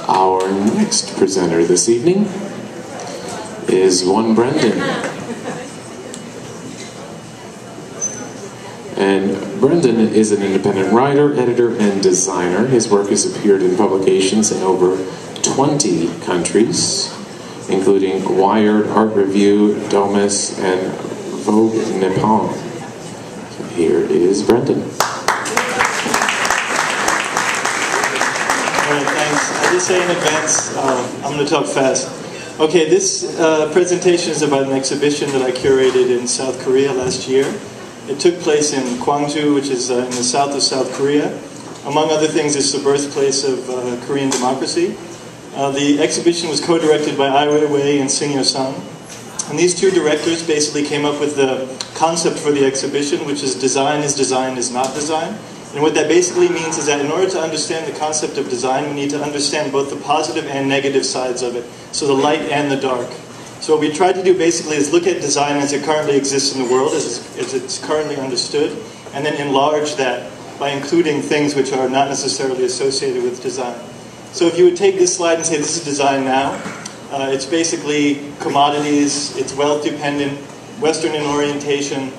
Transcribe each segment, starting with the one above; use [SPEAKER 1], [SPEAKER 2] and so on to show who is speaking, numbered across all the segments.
[SPEAKER 1] Our next presenter this evening is one Brendan. And Brendan is an independent writer, editor, and designer. His work has appeared in publications in over 20 countries, including Wired, Art Review, Domus, and Vogue Nippon. So here is Brendan.
[SPEAKER 2] Alright, thanks. I just say in advance, I'm going to talk fast. Okay, this presentation is about an exhibition that I curated in South Korea last year. It took place in Gwangju, which is in the south of South Korea. Among other things, it's the birthplace of Korean democracy. The exhibition was co-directed by Ai Weiwei and Sing Yo-sung. And these two directors basically came up with the concept for the exhibition, which is design is not design. And what that basically means is that in order to understand the concept of design, we need to understand both the positive and negative sides of it. So the light and the dark. So what we tried to do basically is look at design as it currently exists in the world, as it's currently understood, and then enlarge that by including things which are not necessarily associated with design. So if you would take this slide and say this is design now, it's basically commodities, it's wealth dependent, Western in orientation,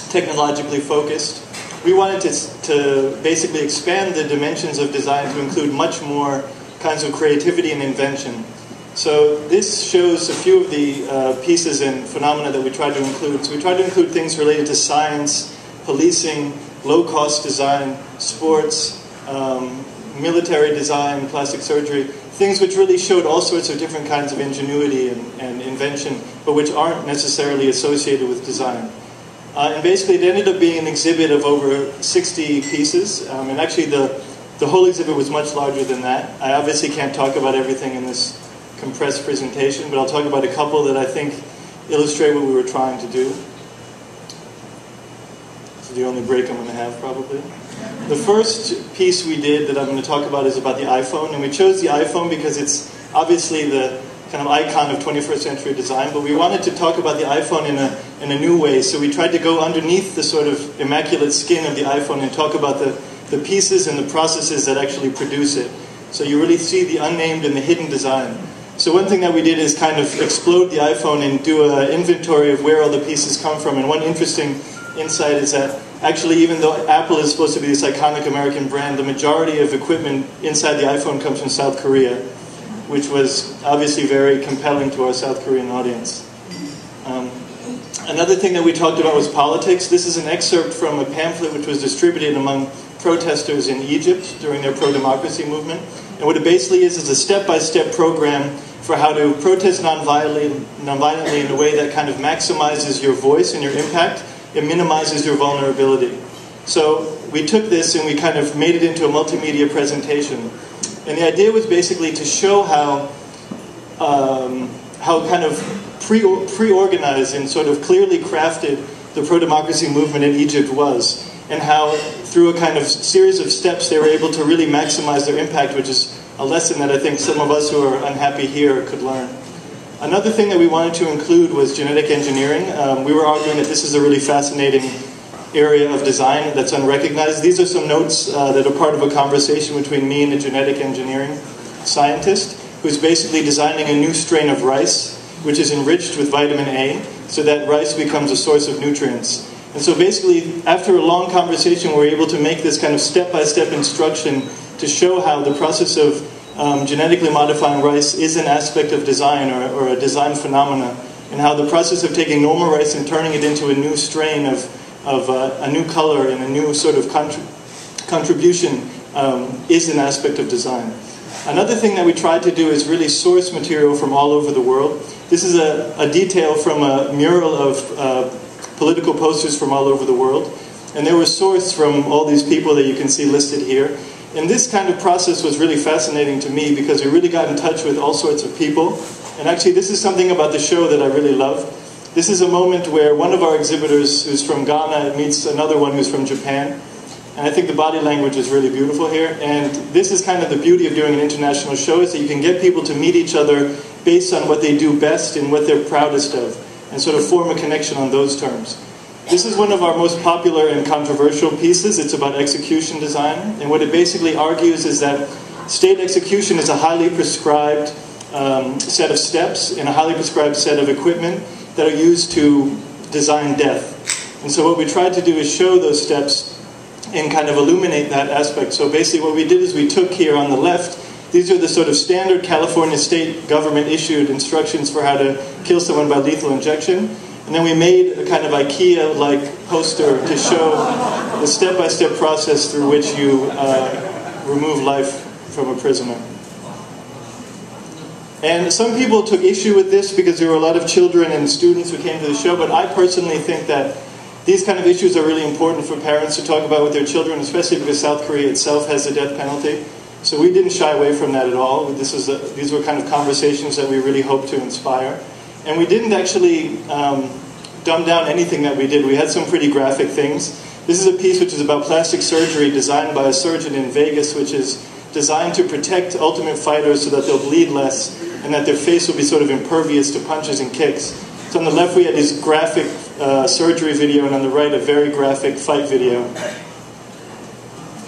[SPEAKER 2] technologically focused. We wanted to basically expand the dimensions of design to include much more kinds of creativity and invention. So this shows a few of the pieces and phenomena that we tried to include. So we tried to include things related to science, policing, low-cost design, sports, military design, plastic surgery, things which really showed all sorts of different kinds of ingenuity and invention, but which aren't necessarily associated with design. And basically it ended up being an exhibit of over 60 pieces, and actually the whole exhibit was much larger than that. I obviously can't talk about everything in this compressed presentation, but I'll talk about a couple that I think illustrate what we were trying to do. This is the only break I'm going to have, probably. The first piece we did that I'm going to talk about is about the iPhone, and we chose the iPhone because it's obviously the kind of icon of 21st century design, but we wanted to talk about the iPhone in a new way, so we tried to go underneath the sort of immaculate skin of the iPhone and talk about the pieces and the processes that actually produce it. So you really see the unnamed and the hidden design. So one thing that we did is kind of explode the iPhone and do an inventory of where all the pieces come from, and one interesting insight is that actually, even though Apple is supposed to be this iconic American brand, the majority of equipment inside the iPhone comes from South Korea, which was obviously very compelling to our South Korean audience. Another thing that we talked about was politics. This is an excerpt from a pamphlet which was distributed among protesters in Egypt during their pro-democracy movement. And what it basically is a step-by-step program for how to protest nonviolently in a way that kind of maximizes your voice and your impact. It minimizes your vulnerability. So we took this and we kind of made it into a multimedia presentation. And the idea was basically to show how kind of pre-organized and sort of clearly crafted the pro-democracy movement in Egypt was, and how through a kind of series of steps they were able to really maximize their impact, which is a lesson that I think some of us who are unhappy here could learn. Another thing that we wanted to include was genetic engineering. We were arguing that this is a really fascinating area of design that's unrecognized. These are some notes that are part of a conversation between me and a genetic engineering scientist who's basically designing a new strain of rice which is enriched with vitamin A so that rice becomes a source of nutrients. And so basically, after a long conversation, we're able to make this kind of step-by-step instruction to show how the process of genetically modifying rice is an aspect of design or a design phenomena, and how the process of taking normal rice and turning it into a new strain of a new color and a new sort of contribution is an aspect of design. Another thing that we tried to do is really source material from all over the world. This is a detail from a mural of political posters from all over the world, and they were sourced from all these people that you can see listed here. And this kind of process was really fascinating to me because we really got in touch with all sorts of people. And actually, this is something about the show that I really love. This is a moment where one of our exhibitors who's from Ghana meets another one who's from Japan. And I think the body language is really beautiful here. And this is kind of the beauty of doing an international show, is that you can get people to meet each other based on what they do best and what they're proudest of, and sort of form a connection on those terms. This is one of our most popular and controversial pieces. It's about execution design. And what it basically argues is that state execution is a highly prescribed set of steps and a highly prescribed set of equipment that are used to design death. And so what we tried to do is show those steps and kind of illuminate that aspect. So basically what we did is we took here on the left, these are the sort of standard California state government issued instructions for how to kill someone by lethal injection. And then we made a kind of IKEA-like poster to show the step-by-step process through which you remove life from a prisoner. And some people took issue with this because there were a lot of children and students who came to the show, but I personally think that these kind of issues are really important for parents to talk about with their children, especially because South Korea itself has the death penalty. So we didn't shy away from that at all. These were kind of conversations that we really hoped to inspire. And we didn't actually dumb down anything that we did. We had some pretty graphic things. This is a piece which is about plastic surgery designed by a surgeon in Vegas, which is designed to protect ultimate fighters so that they'll bleed less and that their face will be sort of impervious to punches and kicks. So on the left we had this graphic surgery video, and on the right a very graphic fight video.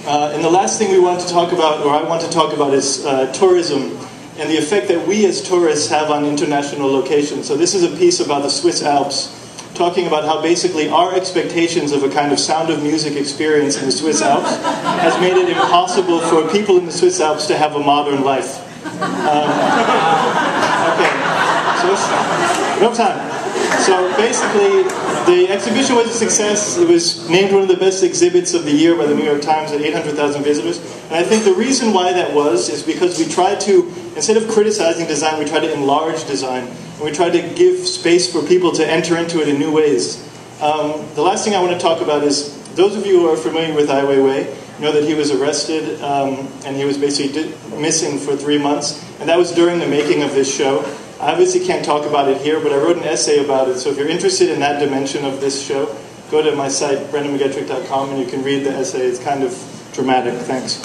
[SPEAKER 2] And the last thing we want to talk about, or I want to talk about, is tourism and the effect that we as tourists have on international locations. So this is a piece about the Swiss Alps, talking about how basically our expectations of a kind of Sound of Music experience in the Swiss Alps has made it impossible for people in the Swiss Alps to have a modern life. Okay, so no time. So basically, the exhibition was a success. It was named one of the best exhibits of the year by the New York Times at 800,000 visitors. And I think the reason why that was is because we tried to, instead of criticizing design, we tried to enlarge design. And we tried to give space for people to enter into it in new ways. The last thing I want to talk about is, those of you who are familiar with Ai Weiwei know that he was arrested and he was basically missing for 3 months. And that was during the making of this show. I obviously can't talk about it here, but I wrote an essay about it. So if you're interested in that dimension of this show, go to my site, BrendanMcGetrick.com, and you can read the essay. It's kind of dramatic. Thanks.